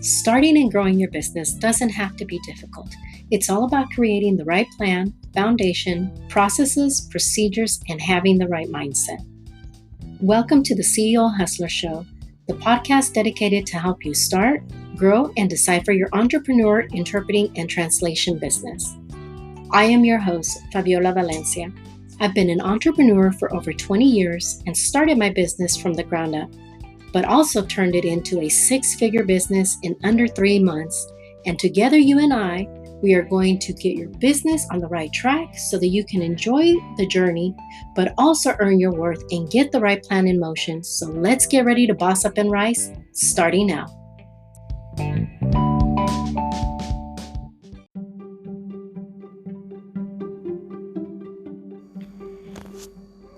Starting and growing your business doesn't have to be difficult. It's all about creating the right plan, foundation, processes, procedures, and having the right mindset. Welcome to the CEO Hustler Show, the podcast dedicated to help you start, grow, and decipher your entrepreneur interpreting and translation business. I am your host, Faviola Valencia. I've been an entrepreneur for over 20 years and started my business from the ground up, but also turned it into a six-figure business in under 3 months. And together, you and I, we are going to get your business on the right track so that you can enjoy the journey, but also earn your worth and get the right plan in motion. So let's get ready to boss up and rise, starting now.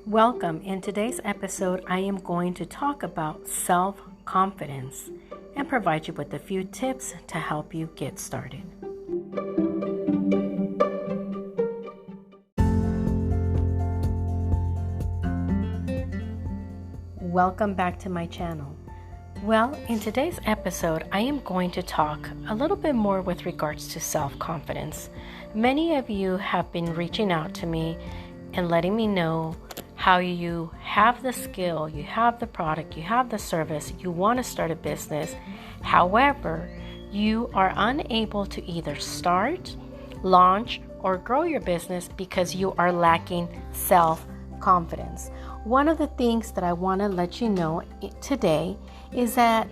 Welcome. In today's episode, I am going to talk about self-confidence and provide you with a few tips to help you get started. Welcome back to my channel. Well, in today's episode, I am going to talk a little bit more with regards to self-confidence. Many of you have been reaching out to me and letting me know how you have the skill, you have the product, you have the service, you want to start a business. However, you are unable to either start, launch, or grow your business because you are lacking self-confidence. One of the things that I want to let you know today is that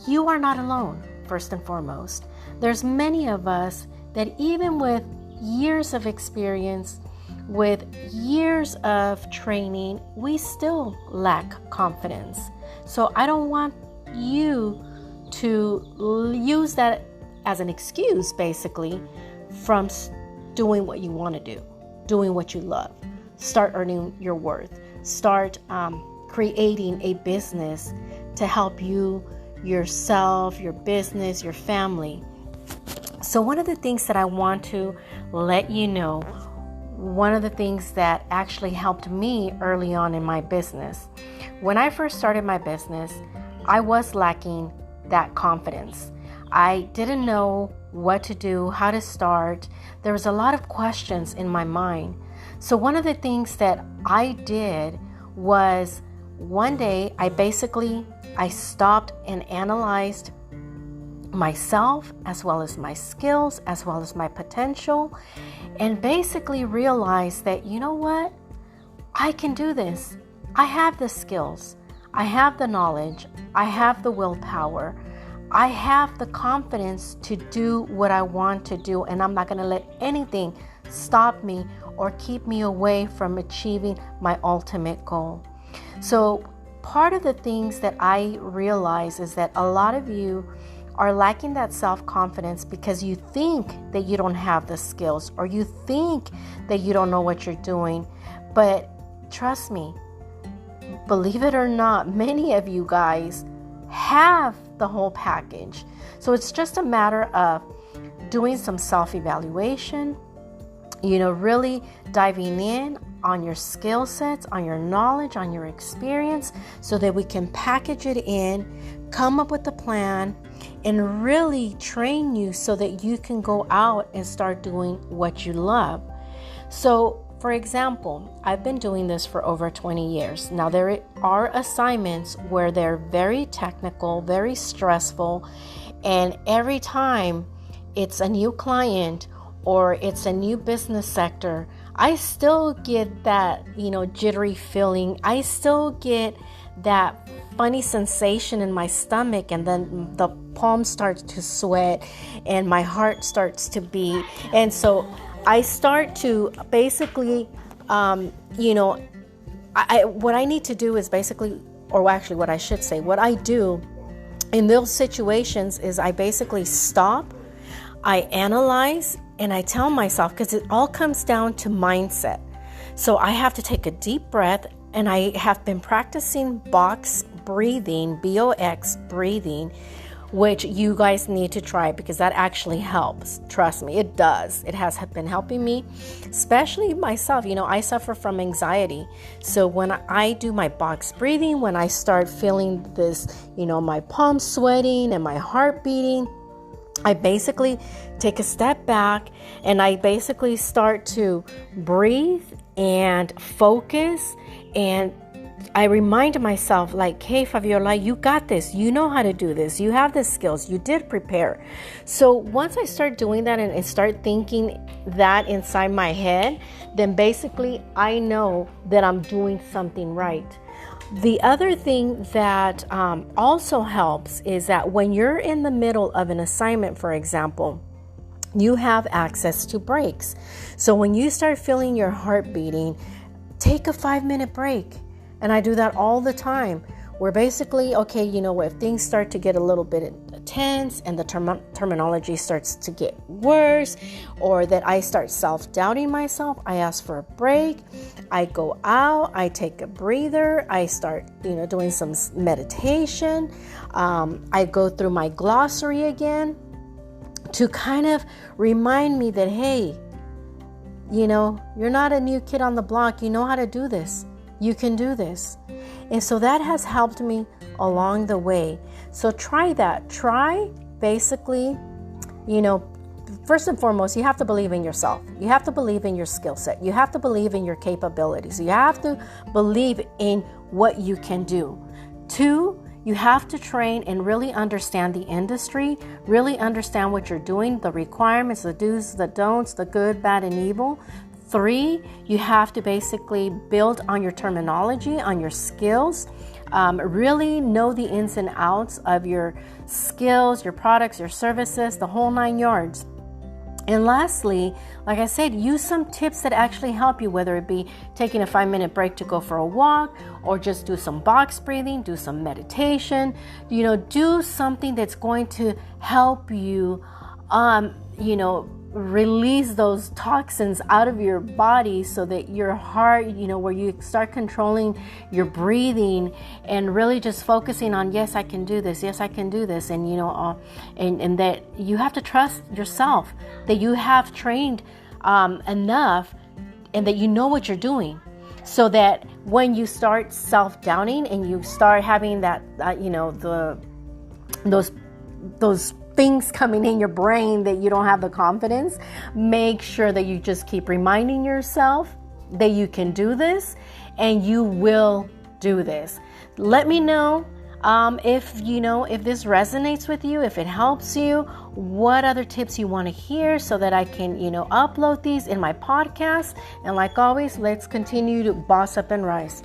you are not alone, first and foremost. There's many of us that even with years of experience, with years of training, we still lack confidence. So I don't want you to use that as an excuse, basically, from doing what you want to do, doing what you love. Start earning your worth. Start creating a business to help you, yourself, your business, your family. So one of the things that I want to let you know, one of the things that actually helped me early on in my business. When I first started my business, I was lacking that confidence. I didn't know what to do, how to start. There was a lot of questions in my mind. So one of the things that I did was one day I stopped and analyzed myself as well as my skills, as well as my potential, and basically realized that, you know what? I can do this. I have the skills. I have the knowledge. I have the willpower. I have the confidence to do what I want to do, and I'm not going to let anything stop me or keep me away from achieving my ultimate goal. So part of the things that I realize is that a lot of you are lacking that self-confidence because you think that you don't have the skills, or you think that you don't know what you're doing. But trust me, believe it or not, many of you guys have the whole package. So it's just a matter of doing some self-evaluation, really diving in on your skill sets, on your knowledge, on your experience, so that we can package it in, come up with a plan, and really train you so that you can go out and start doing what you love. So, for example, I've been doing this for over 20 years. Now, there are assignments where they're very technical, very stressful, and every time it's a new client or it's a new business sector, I still get that, jittery feeling. I still get that funny sensation in my stomach, and then the palms start to sweat and my heart starts to beat. And so I start to basically, what I need to do is basically, or actually what I should say, what I do in those situations is I basically stop, I analyze, and I tell myself, because it all comes down to mindset. So I have to take a deep breath, and I have been practicing box breathing, BOX breathing, which you guys need to try because that actually helps. Trust me, it does. It has been helping me, especially myself. I suffer from anxiety. So when I do my box breathing, when I start feeling this, my palms sweating and my heart beating, I basically take a step back and I basically start to breathe and focus, and I remind myself like, hey, Faviola, you got this. You know how to do this. You have the skills. You did prepare. So once I start doing that and start thinking that inside my head, then basically I know that I'm doing something right. The other thing that also helps is that when you're in the middle of an assignment, for example, you have access to breaks. So when you start feeling your heart beating, take a 5-minute break. And I do that all the time. Where basically, okay, if things start to get a little bit tense and the terminology starts to get worse, or that I start self-doubting myself, I ask for a break. I go out, I take a breather, I start, doing some meditation. I go through my glossary again to kind of remind me that, hey, you're not a new kid on the block. You know how to do this. You can do this. And so that has helped me along the way. So try that. Try basically, first and foremost, you have to believe in yourself. You have to believe in your skill set. You have to believe in your capabilities. You have to believe in what you can do. 2, you have to train and really understand the industry, really understand what you're doing, the requirements, the do's, the don'ts, the good, bad, and evil. 3, you have to basically build on your terminology, on your skills, really know the ins and outs of your skills, your products, your services, the whole 9 yards. And lastly, like I said, use some tips that actually help you, whether it be taking a 5-minute break to go for a walk, or just do some box breathing, do some meditation, do something that's going to help you, release those toxins out of your body so that your heart, where you start controlling your breathing and really just focusing on, yes, I can do this. Yes, I can do this. And, and that you have to trust yourself, that you have trained enough and that you know what you're doing, so that when you start self-doubting and you start having that, those things coming in your brain that you don't have the confidence, make sure that you just keep reminding yourself that you can do this and you will do this. Let me know if this resonates with you, if it helps you, what other tips you want to hear so that I can, upload these in my podcast. And like always, let's continue to boss up and rise.